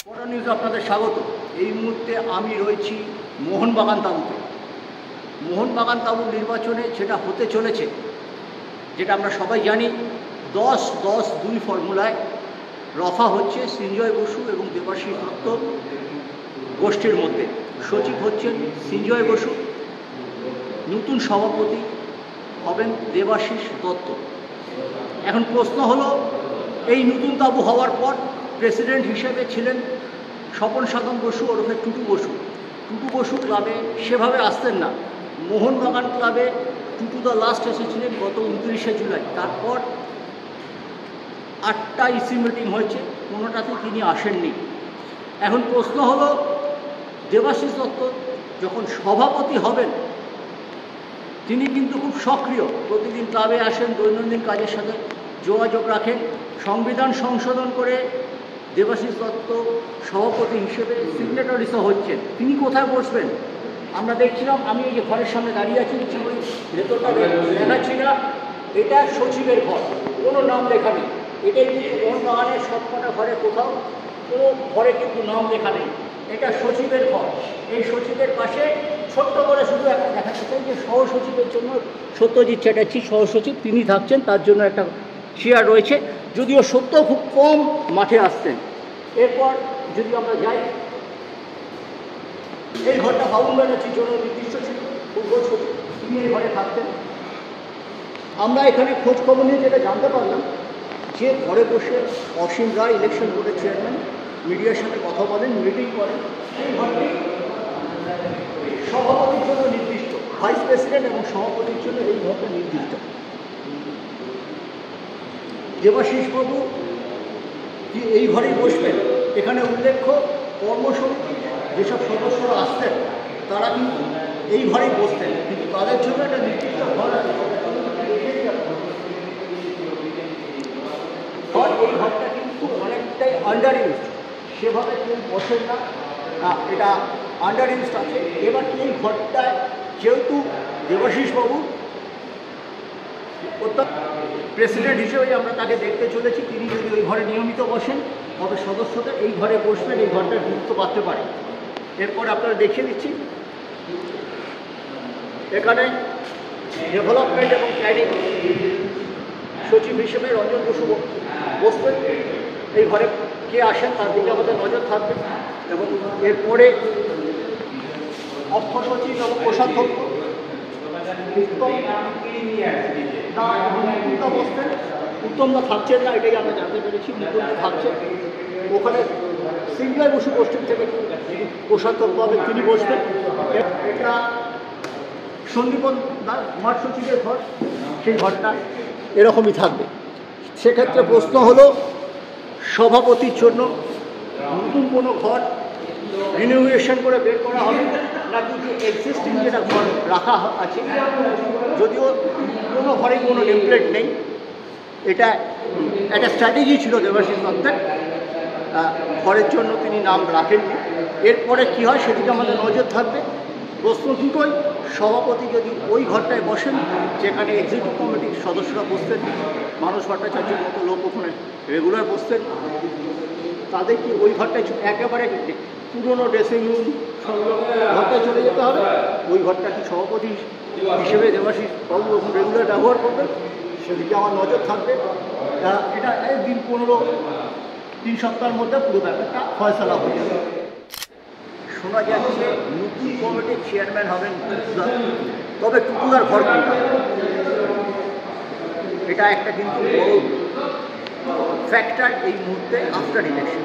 বড় নিউজ আপনাদের স্বাগত। এই মুহূর্তে আমি রয়েছি মোহনবাগান তাঁবুতে। মোহনবাগান তাঁবুর নির্বাচনে যেটা হতে চলেছে, যেটা আমরা সবাই জানি, 10-10-2 ফর্মুলায় রফা হচ্ছে সৃঞ্জয় বসু এবং দেবাশিস দত্ত গোষ্ঠীর মধ্যে। সচিব হচ্ছেন সৃঞ্জয় বসু, নতুন সভাপতি হবেন দেবাশিস দত্ত। এখন প্রশ্ন হলো, এই নতুন তাঁবু হওয়ার পর প্রেসিডেন্ট হিসেবে ছিলেন স্বপন সাধন বসু ওরফে টুটু বসু। টুটু বসু ক্লাবে সেভাবে আসতেন না। মোহনবাগান ক্লাবে টুটু দা লাস্ট এসেছিলেন গত 29শে জুলাই। তারপর 8টা ইসি মিটিং হয়েছে, কোনোটাতে তিনি আসেননি। এখন প্রশ্ন হলো, দেবাশিস দত্ত যখন সভাপতি হবেন, তিনি কিন্তু খুব সক্রিয়, প্রতিদিন ক্লাবে আসেন, দৈনন্দিন কাজের সাথে যোগাযোগ রাখেন। সংবিধান সংশোধন করে দেবাশিস দত্ত সভাপতি হিসেবে সিগনেটারিসও হচ্ছেন। তিনি কোথায় বসবেন আমরা দেখছিলাম। আমি এই যে ঘরের সামনে দাঁড়িয়ে আছি, ভেতরটা দেখাচ্ছি না, এটা সচিবের ঘর, কোনো নাম লেখা নেই। এটাই কিন্তু মোহনবাগানের সবকটা ঘরে কোথাও কোনো ঘরে কিন্তু নাম লেখা নেই। এটা সচিবের ঘর। এই সচিবের পাশে ছোট্ট করে শুধু একটা দেখাতে চাই যে সহসচিবের জন্য সত্যজিৎ চ্যাটার্জি সহসচিব, তিনি থাকছেন, তার জন্য একটা চেয়ার রয়েছে। যদিও সত্য খুব কম মাঠে আসতেন। এরপর যদি আমরা যাই, এই ঘরটা বাবুল ব্যানার্জির জন্য নির্দিষ্ট ছিল, ফুটবল সচিব, তিনি এই ঘরে থাকতেন। আমরা এখানে খোঁজ খবর নিয়ে যেটা জানতে পারলাম, যে ঘরে বসে অসীম রায়, ইলেকশন বোর্ডের চেয়ারম্যান, মিডিয়ার সাথে কথা বলেন, মিটিং করেন। এই ঘরটি সভাপতির জন্য নির্দিষ্ট, ভাইস প্রেসিডেন্ট এবং সভাপতির জন্য এই ঘরটা নির্দিষ্ট। দেবাশিস বাবু কি এই ঘরেই বসবেন? এখানে উল্লেখ্য, কর্মসমিতির যেসব সদস্যরা আসতেন তারা কিন্তু এই ঘরেই বসতেন, কিন্তু তাদের জন্য একটা নির্দিষ্ট ঘর আছে। এই ঘরটা কিন্তু অনেকটাই আন্ডার ইউজ, সেভাবে কেউ বসেন না, এটা আন্ডার ইউজ আছে। এবার কি এই ঘরটায় যেহেতু দেবাশিস বাবু প্রেসিডেন্ট হিসেবে আমরা তাকে দেখতে চলেছি, তিনি যদি ওই ঘরে নিয়মিত বসেন, তবে সদস্যদের এই ঘরে বসবেন, এই ঘরটার গুরুত্ব পাতে পারে। এরপর আপনারা দেখিয়ে দিচ্ছি, এখানে ডেভেলপমেন্ট এবং প্ল্যানিং সচিব হিসেবে রঞ্জন বসু বসবেন। এই ঘরে কে আসেন তার দিকে আমাদের নজর থাকবে। এবং এরপরে অর্থ সচিব এবং কোষাধ্যক্ষ বসতেন। উত্তমদা থাকছেন না, এটাই আমরা জানতে পেরেছি। মুকুন্দ থাকছেন ওখানে। সৃঞ্জয় বসু গোষ্ঠী থেকে কোষাধ্যক্ষ হবে, তিনি বসবেন। এটা সন্দীপন দা কুমার সচিবের ঘর, সেই ঘরটা এরকমই থাকবে। সেক্ষেত্রে প্রশ্ন হলো, সভাপতির জন্য নতুন কোনো ঘর রিনিউয়েশন করে বের করা হবে, নাকি যে এক্সিস্টিং যেটা ঘর রাখা আছে, যদিও কোনো ঘরেই কোনো টেমপ্লেট নেই, এটা একটা স্ট্র্যাটেজি ছিল দেবাশিস দত্তের, ঘরের জন্য তিনি নাম রাখেননি। এরপরে কী হয় সেদিকে আমাদের নজর থাকবে। প্রশ্ন দুটোই, সভাপতি যদি ওই ঘরটায় বসেন যেখানে এক্সিকিউটিভ কমিটির সদস্যরা বসতেন, মানস ভট্টাচার্যের মতো লোক ওখানে রেগুলার বসতেন, তাদের কি ওই ঘরটায় একেবারে পুরনো ড্রেসিং রুম ঘরটায় চলে যেতে হবে? ওই ঘরটা কি সভাপতি হিসেবে দেবাশিস বাবু রেগুলার ব্যবহার করবেন? সেদিকে আমার নজর থাকবে। এটা দিন 15-3 সপ্তাহের মধ্যে পুরো ব্যাপারটা ফয়সালা হয়ে যাবে। শোনা যাচ্ছে নতুন কমিটির চেয়ারম্যান হবেন টুটুদা, তবে টুটুদার ঘর কোনটা, এটা একটা কিন্তু বড় ফ্যাক্টর এই মুহূর্তে আফটার ইলেকশন।